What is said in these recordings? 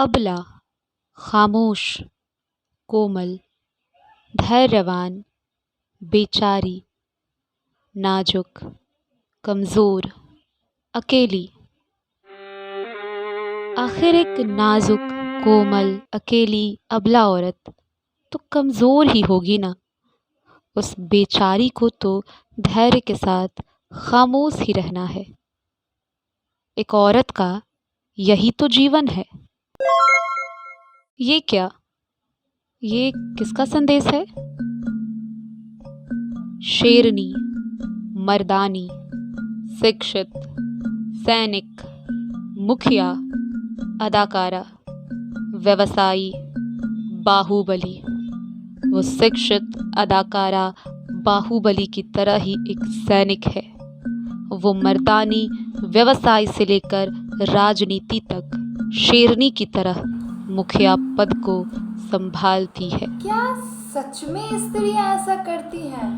अबला, खामोश, कोमल, धैर्यवान, बेचारी, नाजुक, कमजोर, अकेली। आखिर एक नाजुक, कोमल, अकेली, अबला औरत तो कमजोर ही होगी ना। उस बेचारी को तो धैर्य के साथ खामोश ही रहना है। एक औरत का यही तो जीवन है। ये क्या? ये किसका संदेश है? शेरनी, मर्दानी, शिक्षित, सैनिक, मुखिया, अदाकारा, व्यवसायी, बाहुबली। वो शिक्षित, अदाकारा, बाहुबली की तरह ही एक सैनिक है। वो मर्दानी व्यवसाय से लेकर राजनीति तक शेरनी की तरह मुखिया पद को संभालती है। क्या सच में स्त्रियां ऐसा करती हैं?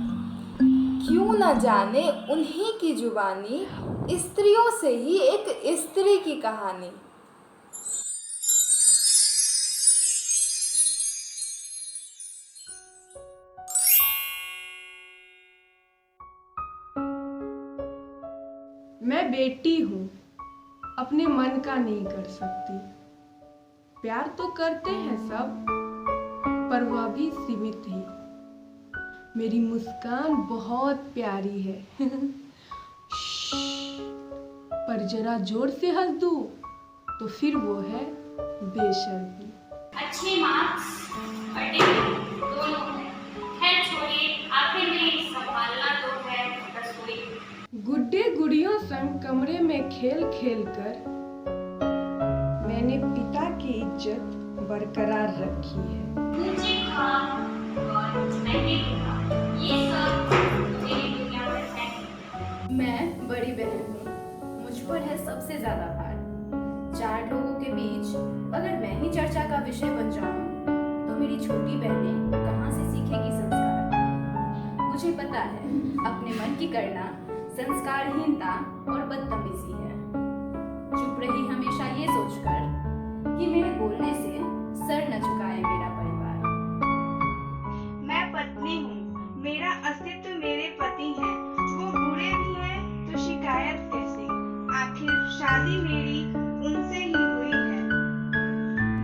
क्यों न जाने उन्हीं की जुबानी, स्त्रियों से ही एक स्त्री की कहानी। मैं बेटी हूँ, अपने मन का नहीं कर सकती। प्यार तो करते हैं सब, पर वह भी सीमित ही। मेरी मुस्कान बहुत प्यारी है पर जरा जोर से हंस दूँ तो फिर वो है बेशर्मी। अच्छे मार्क्स दोनों है। खैर छोड़िए, आखिर में संभालना तो है रसोई। गुड्डे गुड़ियों संग कमरे में खेल खेल कर मैंने पिता की इज्जत बरकरार रखी है। मुझे खा और मैंने खा, ये सब मेरी दुनिया में है। मैं बड़ी बहन हूँ, मुझ पर है सबसे ज्यादा भार। 4 लोगों के बीच अगर मैं ही चर्चा का विषय बन जाऊं, तो मेरी छोटी बहनें कहाँ से सीखेगी संस्कार। मुझे पता है अपने मन की करना संस्कारहीनता और बदतमीजी है। चुप रही हमेशा ये सोचकर कि मेरे बोलने से सर न झुकाए मेरा परिवार। मैं पत्नी हूँ, मेरा अस्तित्व मेरे पति है। वो बुरे भी हैं तो शिकायत कैसे? आखिर शादी मेरी उनसे ही हुई है।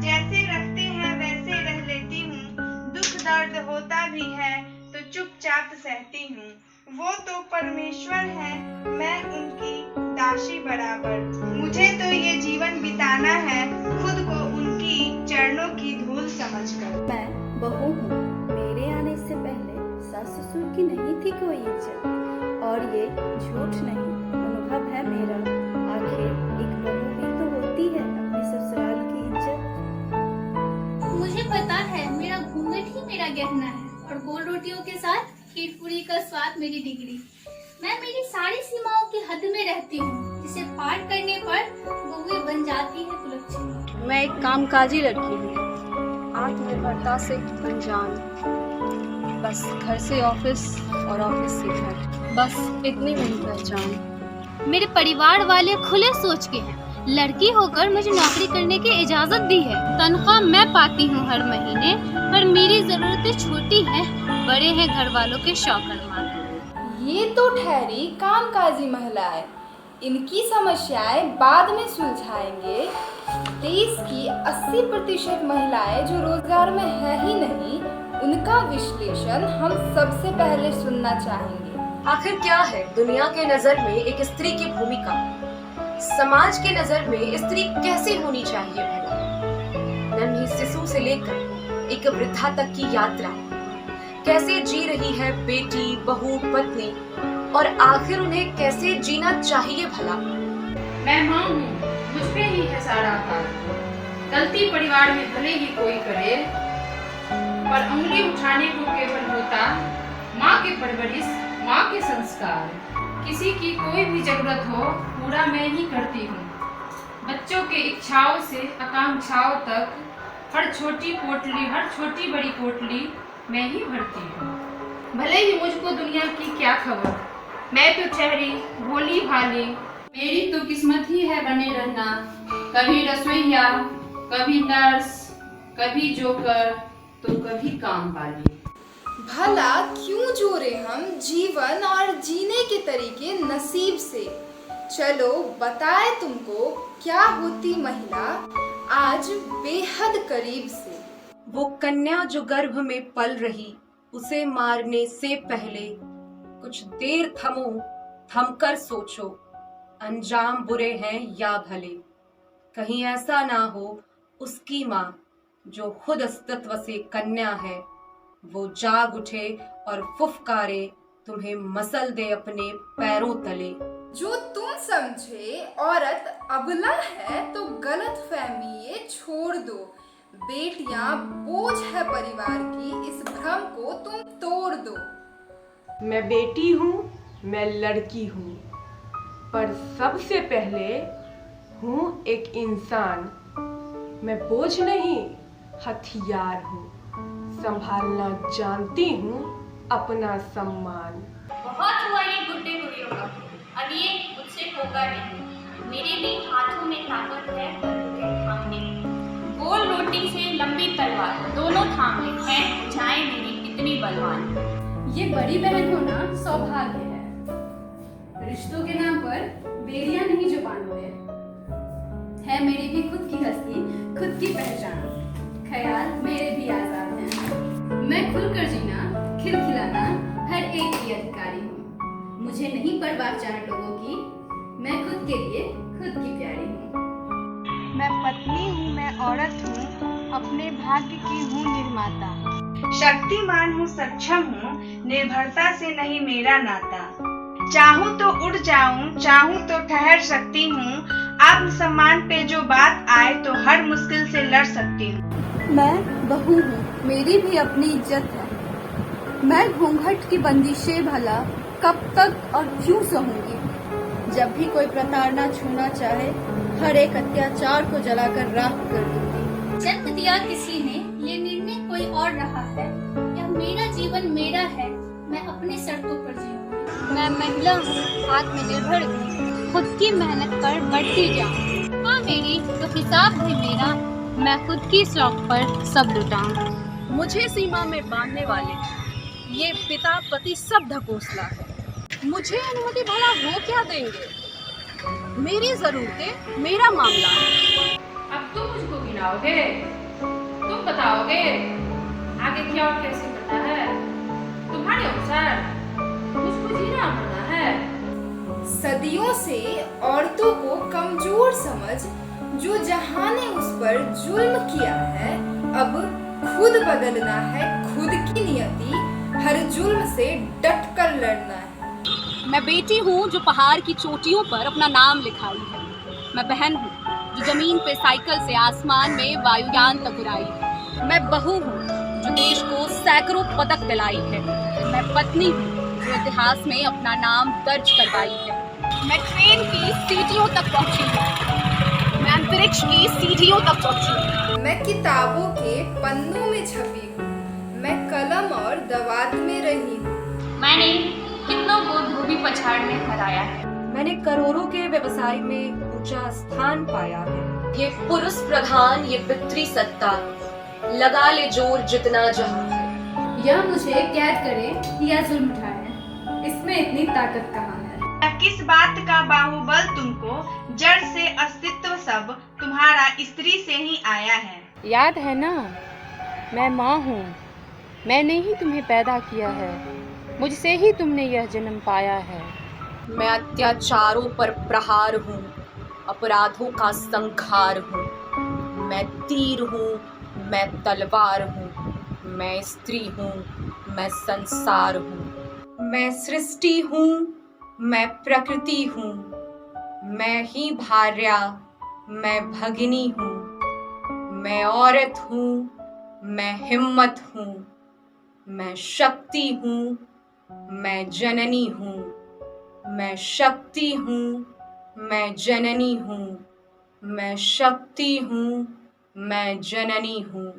जैसे रखते हैं वैसे रह लेती हूँ। दुख दर्द होता भी है तो चुपचाप सहती हूँ। वो तो परमेश्वर है, मैं उनकी दासी बराबर। मुझे तो ये जीवन बिताना है खुद को उनकी चरणों की धूल समझकर। मैं बहू हूँ, मेरे आने से पहले सास ससुर की नहीं थी कोई इज्जत। और ये झूठ नहीं, अनुभव है मेरा। आखिर एक बहू भी तो होती है अपने ससुराल की इज्जत। मुझे पता है मेरा घूंघट ही मेरा गहना है, और गोल रोटियों के साथ खीर पूरी का स्वाद मेरी डिग्री। मैं मेरी सारी सीमाओं की हद में रहती हूँ, जिसे पार करने पर बहुएं बन जाती है कुलच्छनी। मैं एक कामकाजी लड़की हूँ, आत्मनिर्भरता से अनजान। बस घर से ऑफिस और ऑफिस से घर, बस इतनी मेरी पहचान। मेरे परिवार वाले खुले सोच के हैं, लड़की होकर मुझे नौकरी करने की इजाजत दी है। तनख्वाह मैं पाती हूँ हर महीने, पर मेरी जरूरतें छोटी हैं, बड़े हैं घर वालों के शौक अरमान। ये तो ठहरी कामकाजी महिलाएं, इनकी समस्याएं बाद में सुलझाएंगे। देश की 80% महिलाएं जो रोजगार में है ही नहीं, उनका विश्लेषण हम सबसे पहले सुनना चाहेंगे। आखिर क्या है दुनिया के नजर में एक स्त्री की भूमिका? समाज के नजर में स्त्री कैसे होनी चाहिए भला? नन्ही शिशु से लेकर एक वृद्धा तक की यात्रा, कैसे जी रही है बेटी, बहू, पत्नी, और आखिर उन्हें कैसे जीना चाहिए भला? मैं माँ हूँ, मुझ पे ही है सारा भार। गलती परिवार में भले ही कोई करे, पर उंगली उठाने को केवल होता माँ के परवरिश, माँ के संस्कार। किसी की कोई भी जरूरत हो, पूरा मैं ही करती हूँ। बच्चों के इच्छाओं से आकांक्षाओं तक, हर छोटी पोटली, हर छोटी बड़ी पोटली मैं ही भरती हूँ। भले ही मुझको दुनिया की क्या खबर, मैं तो ठहरी भोली भाली। मेरी तो किस्मत ही है बने रहना, कभी रसोईया, कभी नर्स, कभी जोकर, तो कभी काम वाली। भला क्यों जोड़े हम जीवन और जीने के तरीके नसीब से। चलो बताए तुमको क्या होती महिला आज बेहद करीब से। वो कन्या जो गर्भ में पल रही, उसे मारने से पहले कुछ देर थमो, थमकर सोचो, अंजाम बुरे हैं या भले। कहीं ऐसा ना हो उसकी माँ जो खुद अस्तित्व से कन्या है, वो जाग उठे और फुफकारे, तुम्हें मसल दे अपने पैरों तले। जो तुम समझे औरत अबला है तो गलत फहमी ये छोड़ दो। बेटियां बोझ है परिवार की, इस भ्रम को तुम तोड़ दो। मैं बेटी हूँ, मैं लड़की हूँ, पर सबसे पहले हूँ एक इंसान। मैं बोझ नहीं, हथियार हूँ, संभालना जानती हूँ अपना सम्मान। बहुत हुआ ये गुड्डे गुड़ियों का, अब ये मुझसे होगा नहीं। मेरे भी हाथों में ताकत है बंदूकें थामने की। गोल रोटी से लंबी तलवार दोनों थाम ले, हैं बुझाएं मेरी इतनी बलवान। ये बड़ी बहन होना सौभाग्य है। रिश्तों के नाम पर बेड़ियां नहीं जो बांधोगे। है मेरी भी खुद की हस्ती, खुद की पहचान। ख्याल मेरे भी आजाद हैं। मैं खुलकर जीना, खिलखिलाना हर एक की अधिकारी हूँ। मुझे नहीं परवाह चार लोगों की, मैं खुद के लिए खुद की प्यारी हूँ। मैं पत्नी हूँ, मैं औरत हूँ, अपने भाग्य की हूँ निर्माता। शक्तिमान हूँ, सक्षम हूँ, निर्भरता से नहीं मेरा नाता। चाहूँ तो उड़ जाऊँ, चाहूँ तो ठहर सकती हूँ। आत्मसम्मान पे जो बात आए तो हर मुश्किल से लड़ सकती हूँ। मैं बहू हूँ, मेरी भी अपनी इज्जत है। मैं घूंघट की बंदिशें भला कब तक और क्यों सहूंगी। जब भी कोई प्रताड़ना छूना चाहे, हर एक अत्याचार को जलाकर राख कर दूंगी। जन्म दिया किसी ने, ये निर्णय कोई और रहा है। यह मेरा जीवन मेरा है, मैं अपने शर्तों पर जीऊंगी। मैं महिला हूँ, आत्मनिर्भर भी, खुद की मेहनत पर बढ़ती जाऊँ। माँ मेरी तो हिसाब भी मेरा, मैं खुद की शौक पर सब लुटाऊँ। मुझे सीमा में बांधने वाले ये पिता पति सब ढकोसला है। मुझे अनुमति भला वो क्या देंगे, मेरी जरूरतें मेरा मामला है। अब तुम मुझको गिनाओगे, तुम बताओगे आगे क्या और कैसे करना है। तुम्हारे अनुसार मुझको जीना मरना है। सदियों से औरतों को कमजोर समझ जो जहां ने उस पर जुल्म किया है, अब खुद बदलना है खुद की नियति, हर जुल्म से डट कर लड़ना है। मैं बेटी हूँ जो पहाड़ की चोटियों पर अपना नाम लिखाई है। मैं बहन हूँ जो जमीन पे साइकिल से आसमान में वायुयान तक उड़ाई है। मैं बहू हूँ जो देश को सैकड़ों पदक दिलाई है। मैं पत्नी हूँ जो इतिहास में अपना नाम दर्ज करवाई है। मैं ट्रेन की सीढ़ियों तक पहुँची हूँ, मैं अंतरिक्ष की सीढ़ियों तक पहुँची हूँ। मैं किताबों के पन्नों में छपी हूँ, मैं कलम और दवात में रही हूँ। मैंने कितनों को धोबी पछाड़ में हराया है। मैंने करोड़ों के व्यवसाय में ऊंचा स्थान पाया है। ये पुरुष प्रधान, ये पितृ सत्ता, लगा ले जोर जितना जहां है। या मुझे कैद करे या जुल्म उठाए, इसमें इतनी ताकत कहाँ है। किस बात का बाहुबल तुमको, जड़ से अस्तित्व सब तुम्हारा स्त्री से ही आया है। याद है ना, मैं माँ हूँ, मैंने ही तुम्हें पैदा किया है, मुझसे ही तुमने यह जन्म पाया है। मैं अत्याचारों पर प्रहार हूँ, अपराधों का संहार हूँ। मैं तीर हूँ, मैं तलवार हूँ, मैं स्त्री हूँ, मैं संसार हूँ। मैं सृष्टि हूँ, मैं प्रकृति हूँ, मैं ही भार्या, मैं भगिनी हूँ। मैं औरत हूँ, मैं हिम्मत हूँ, मैं शक्ति हूँ, मैं जननी हूँ। मैं शक्ति हूँ, मैं जननी हूँ, मैं शक्ति हूँ, मैं जननी हूँ।